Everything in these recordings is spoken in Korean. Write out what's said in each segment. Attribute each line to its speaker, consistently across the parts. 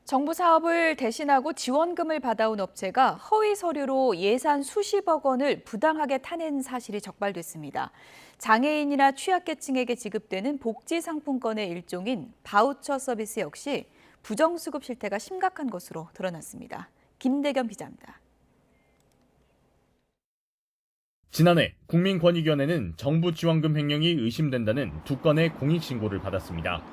Speaker 1: 정부 사업을 대신하고 지원금을 받아온 업체가 허위 서류로 예산 수십억 원을 부당하게 타낸 사실이 적발됐습니다. 장애인이나 취약계층에게 지급되는 복지 상품권의 일종인 바우처 서비스 역시 부정수급 실태가 심각한 것으로 드러났습니다. 김대겸 기자입니다.
Speaker 2: 지난해 국민권익위원회는 정부 지원금 횡령이 의심된다는 2건의 공익신고를 받았습니다.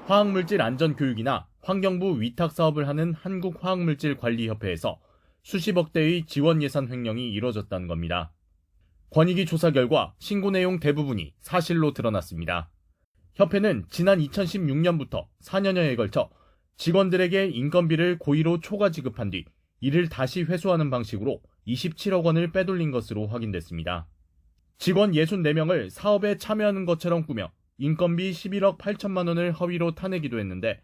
Speaker 2: 화학물질 안전교육이나 환경부 위탁 사업을 하는 한국화학물질관리협회에서 수십억 대의 지원 예산 횡령이 이뤄졌다는 겁니다. 권익위 조사 결과 신고 내용 대부분이 사실로 드러났습니다. 협회는 지난 2016년부터 4년여에 걸쳐 직원들에게 인건비를 고의로 초과 지급한 뒤 이를 다시 회수하는 방식으로 27억 원을 빼돌린 것으로 확인됐습니다. 직원 64명을 사업에 참여하는 것처럼 꾸며 인건비 11억 8천만 원을 허위로 타내기도 했는데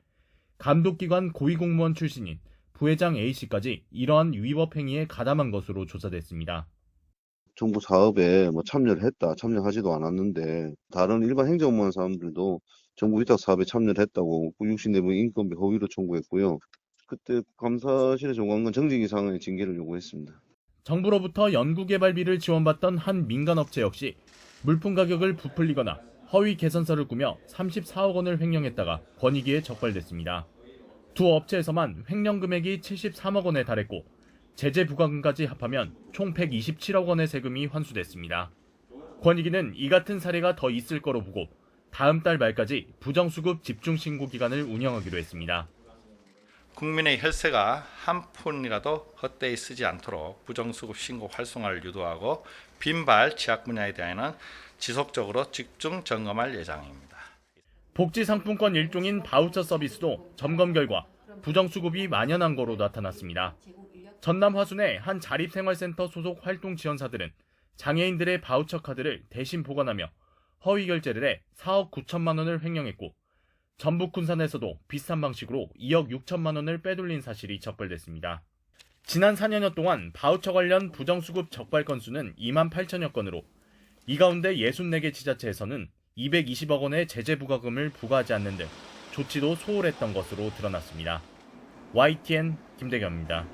Speaker 2: 감독기관 고위공무원 출신인 부회장 A씨까지 이러한 위법 행위에 가담한 것으로 조사됐습니다.
Speaker 3: 정부 사업에 참여하지도 않았는데 다른 일반 행정업무하는 사람들도 정부 위탁 사업에 참여를 했다고 64명 인건비 허위로 청구했고요. 그때 감사실에 요구한 건 정직 이상의 징계를 요구했습니다.
Speaker 2: 정부로부터 연구개발비를 지원받던 한 민간업체 역시 물품 가격을 부풀리거나 허위 계산서를 꾸며 34억 원을 횡령했다가 권익위에 적발됐습니다. 두 업체에서만 횡령 금액이 73억 원에 달했고 제재 부과금까지 합하면 총 127억 원의 세금이 환수됐습니다. 권익위는 이 같은 사례가 더 있을 거로 보고 다음 달 말까지 부정수급 집중신고 기간을 운영하기로 했습니다.
Speaker 4: 국민의 혈세가 한 푼이라도 헛되이 쓰지 않도록 부정수급 신고 활성화를 유도하고 빈발 취약 분야에 대해서는 지속적으로 집중 점검할 예정입니다.
Speaker 2: 복지 상품권 일종인 바우처 서비스도 점검 결과 부정수급이 만연한 거로 나타났습니다. 전남 화순의 한 자립생활센터 소속 활동 지원사들은 장애인들의 바우처 카드를 대신 보관하며 허위 결제를 해 4억 9천만 원을 횡령했고 전북 군산에서도 비슷한 방식으로 2억 6천만 원을 빼돌린 사실이 적발됐습니다. 지난 4년여 동안 바우처 관련 부정수급 적발 건수는 2만 8천여 건으로 이 가운데 64개 지자체에서는 220억 원의 제재 부과금을 부과하지 않는 등 조치도 소홀했던 것으로 드러났습니다. YTN 김대겸입니다.